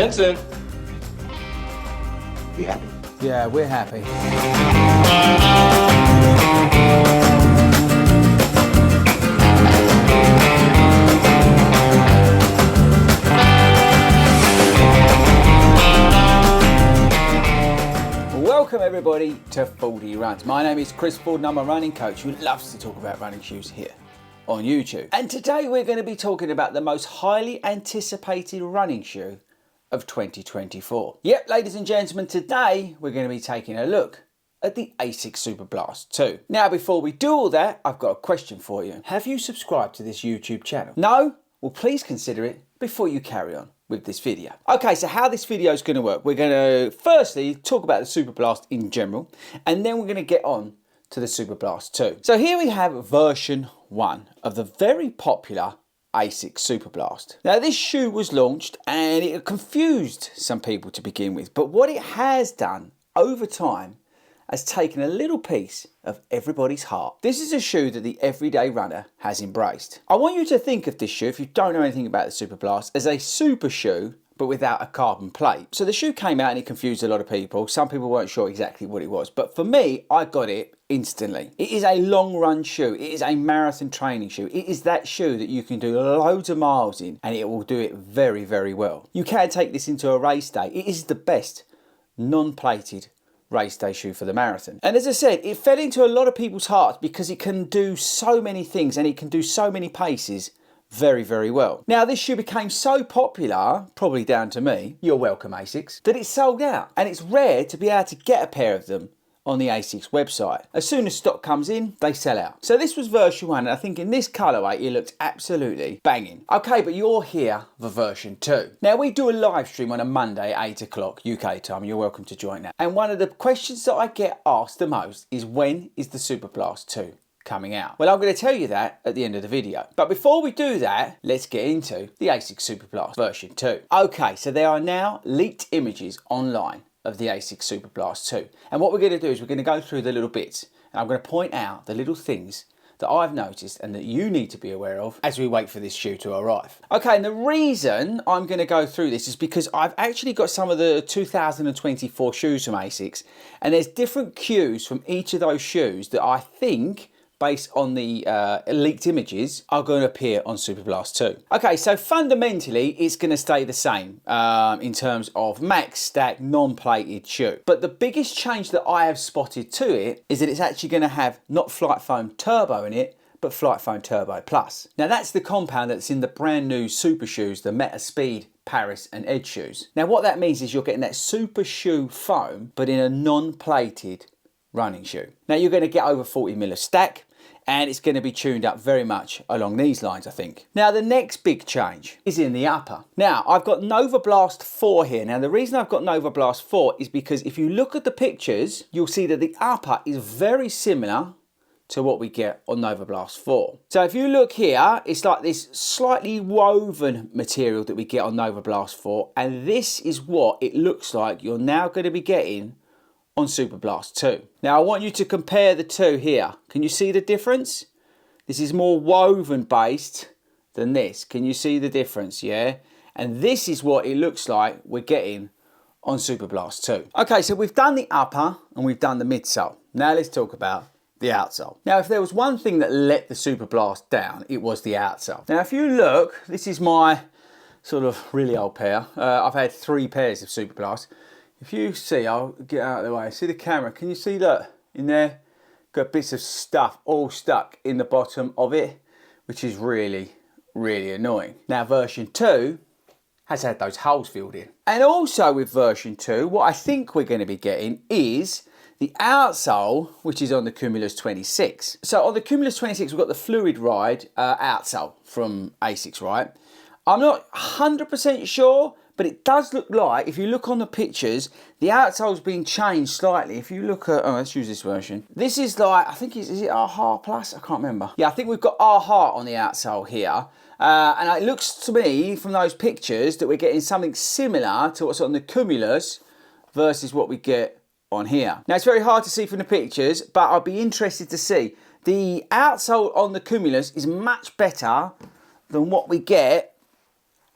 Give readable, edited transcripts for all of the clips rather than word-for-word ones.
Vincent. You happy? Yeah, we're happy. Welcome everybody to FORDY Runs. My name is Chris Ford and I'm a running coach who loves to talk about running shoes here on YouTube. And today we're going to be talking about the most highly anticipated running shoe of 2024. Yep, ladies and gentlemen, today we're going to be taking a look at the ASICS SUPERBLAST 2. Now, before we do all that, I've got a question for you. Have you subscribed to this YouTube channel? No? Well, please consider it before you carry on with this video. Okay, so how this video is going to work, we're going to firstly talk about the SUPERBLAST in general, and then we're going to get on to the SUPERBLAST 2. So here we have version 1 of the very popular ASICS SUPERBLAST. Now this shoe was launched and it confused some people to begin with, but what it has done over time has taken a little piece of everybody's heart. This is a shoe that the everyday runner has embraced. I want you to think of this shoe, if you don't know anything about the SUPERBLAST, as a super shoe but without a carbon plate. So the shoe came out and it confused a lot of people. Some people weren't sure exactly what it was, but for me, I got it instantly. It is a long run shoe. It is a marathon training shoe. It is that shoe that you can do loads of miles in and it will do it very, very well. You can take this into a race day. It is the best non-plated race day shoe for the marathon. And as I said, it fell into a lot of people's hearts because it can do so many things and it can do so many paces very, very well. Now this shoe became so popular, probably down to me, you're welcome ASICS, that it sold out. And it's rare to be able to get a pair of them on the ASICS website. As soon as stock comes in, they sell out. So this was version 1, and I think in this colourway it looks absolutely banging. Okay, but you're here for version 2. Now we do a live stream on a Monday at 8 o'clock UK time. You're welcome to join that. And one of the questions that I get asked the most is, when is the SUPERBLAST 2 coming out? Well, I'm going to tell you that at the end of the video. But before we do that, let's get into the ASICS SUPERBLAST version 2. Okay, so there are now leaked images online of the ASICS SUPERBLAST 2. And what we're going to do is we're going to go through the little bits and I'm going to point out the little things that I've noticed and that you need to be aware of as we wait for this shoe to arrive. Okay, and the reason I'm going to go through this is because I've actually got some of the 2024 shoes from ASICS and there's different cues from each of those shoes that I think, based on the leaked images, are going to appear on SUPERBLAST 2. Okay, so fundamentally, it's going to stay the same in terms of max stack, non-plated shoe. But the biggest change that I have spotted to it is that it's actually going to have not Flight Foam Turbo in it, but Flight Foam Turbo Plus. Now that's the compound that's in the brand new super shoes, the Meta Speed, Paris and Edge shoes. Now what that means is you're getting that super shoe foam, but in a non-plated running shoe. Now you're going to get over 40mm of stack, and it's going to be tuned up very much along these lines, I think. Now, the next big change is in the upper. Now, I've got Nova Blast 4 here. Now, the reason I've got Nova Blast 4 is because if you look at the pictures, you'll see that the upper is very similar to what we get on Nova Blast 4. So if you look here, it's like this slightly woven material that we get on Nova Blast 4, and this is what it looks like you're now going to be getting on SUPERBLAST 2. Now I want you to compare the two here. Can you see the difference? This is more woven based than this. Can you see the difference? Yeah. And this is what it looks like we're getting on SUPERBLAST 2. Okay, so we've done the upper and we've done the midsole. Now let's talk about the outsole. Now if there was one thing that let the SUPERBLAST down, it was the outsole. Now if you look, this is my sort of really old pair. I've had 3 pairs of SUPERBLAST. If you see, I'll get out of the way, see the camera, can you see that in there? Got bits of stuff all stuck in the bottom of it, which is really, really annoying. Now version 2 has had those holes filled in. And also with version 2, what I think we're going to be getting is the outsole, which is on the Cumulus 26. So on the Cumulus 26, we've got the Fluid Ride outsole from ASICS, right? I'm not 100% sure, but it does look like, if you look on the pictures, the outsole's been changed slightly. If you look at, oh, let's use this version. This is like, I think, is it AHA Plus? I can't remember. Yeah, I think we've got AHA on the outsole here. And it looks to me, from those pictures, that we're getting something similar to what's on the Cumulus versus what we get on here. Now, it's very hard to see from the pictures, but I'll be interested to see. The outsole on the Cumulus is much better than what we get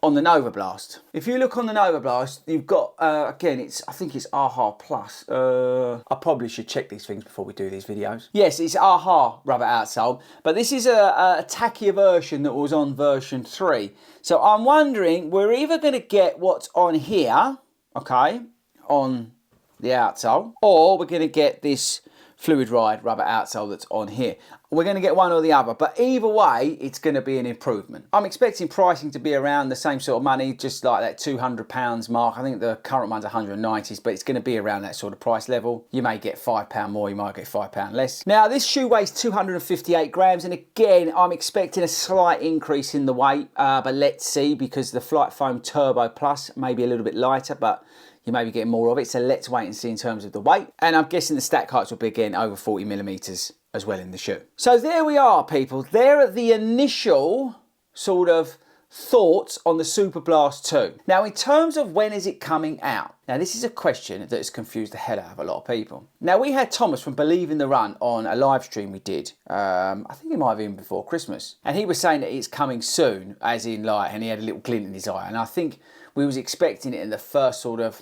on the Nova Blast. If you look on the Nova Blast, you've got, again, I think it's AHA Plus. I probably should check these things before we do these videos. Yes, it's AHA rubber outsole, but this is a tackier version that was on version 3. So I'm wondering, we're either going to get what's on here, okay, on the outsole, or we're going to get this fluid ride rubber outsole that's on here. We're going to get one or the other, but either way, it's going to be an improvement. I'm expecting pricing to be around the same sort of money, just like that £200 mark. I think the current one's 190s, but it's going to be around that sort of price level. You may get £5 more, you might get £5 less. Now, this shoe weighs 258 grams, and again, I'm expecting a slight increase in the weight, but let's see, because the Flight Foam Turbo Plus may be a little bit lighter, but you may be getting more of it, so let's wait and see in terms of the weight. And I'm guessing the stack heights will be, again, over 40 millimeters as well in the shoe. So there we are, people. There are the initial sort of thoughts on the Superblast 2. Now, in terms of when is it coming out? Now, this is a question that has confused the hell out of a lot of people. Now, we had Thomas from Believe in the Run on a live stream we did. I think it might have been before Christmas. And he was saying that it's coming soon, as in like, and he had a little glint in his eye. And I think we was expecting it in the first sort of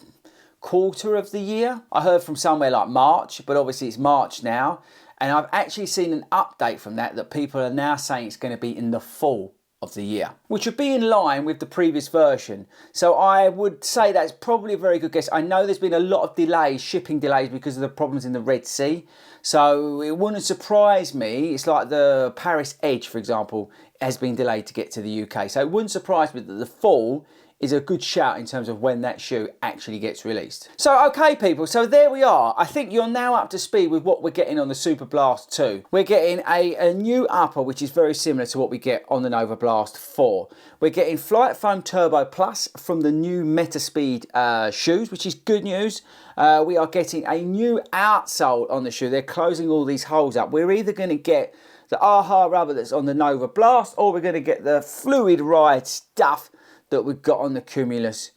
quarter of the year. I heard from somewhere like March, but obviously it's March now. And I've actually seen an update from that people are now saying it's going to be in the fall of the year, which would be in line with the previous version. So I would say that's probably a very good guess. I know there's been a lot of delays, shipping delays, because of the problems in the Red Sea. So it wouldn't surprise me. It's like the Paris Edge, for example, has been delayed to get to the UK. So it wouldn't surprise me that the fall is a good shout in terms of when that shoe actually gets released. So, okay, people, so there we are. I think you're now up to speed with what we're getting on the Superblast 2. We're getting a new upper, which is very similar to what we get on the Nova Blast 4. We're getting Flight Foam Turbo Plus from the new Metaspeed shoes, which is good news. We are getting a new outsole on the shoe. They're closing all these holes up. We're either going to get the AHA rubber that's on the Nova Blast, or we're going to get the fluid ride stuff that we've got on the Cumulus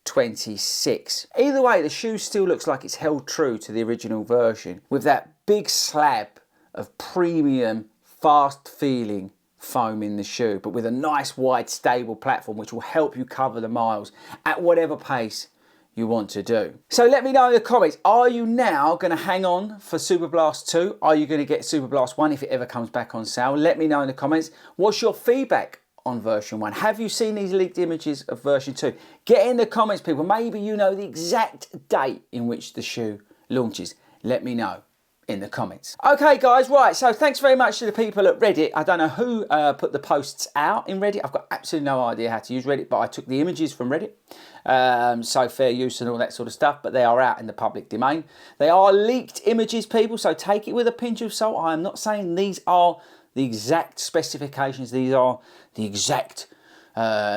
26. Either way, the shoe still looks like it's held true to the original version, with that big slab of premium, fast feeling foam in the shoe, but with a nice wide stable platform which will help you cover the miles at whatever pace you want to do. So let me know in the comments, are you now going to hang on for Superblast 2? Are you going to get Superblast 1 if it ever comes back on sale? Let me know in the comments. What's your feedback on version 1? Have you seen these leaked images of version 2? Get in the comments, people. Maybe you know the exact date in which the shoe launches. Let me know in the comments. Okay, guys, right, so thanks very much to the people at Reddit. I don't know who put the posts out in Reddit. I've got absolutely no idea how to use Reddit, but I took the images from Reddit. So fair use and all that sort of stuff, but they are out in the public domain. They are leaked images, people, so take it with a pinch of salt. I am not saying these are the exact specifications. These are the exact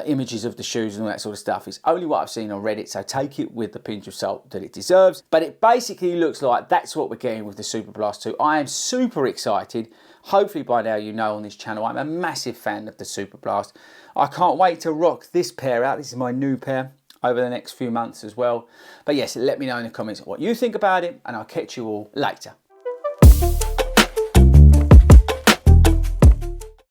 images of the shoes and all that sort of stuff. It's only what I've seen on Reddit, so take it with the pinch of salt that it deserves. But it basically looks like that's what we're getting with the Superblast 2. I am super excited. Hopefully by now you know on this channel I'm a massive fan of the Superblast. I can't wait to rock this pair out. This is my new pair over the next few months as well. But yes, let me know in the comments what you think about it, and I'll catch you all later.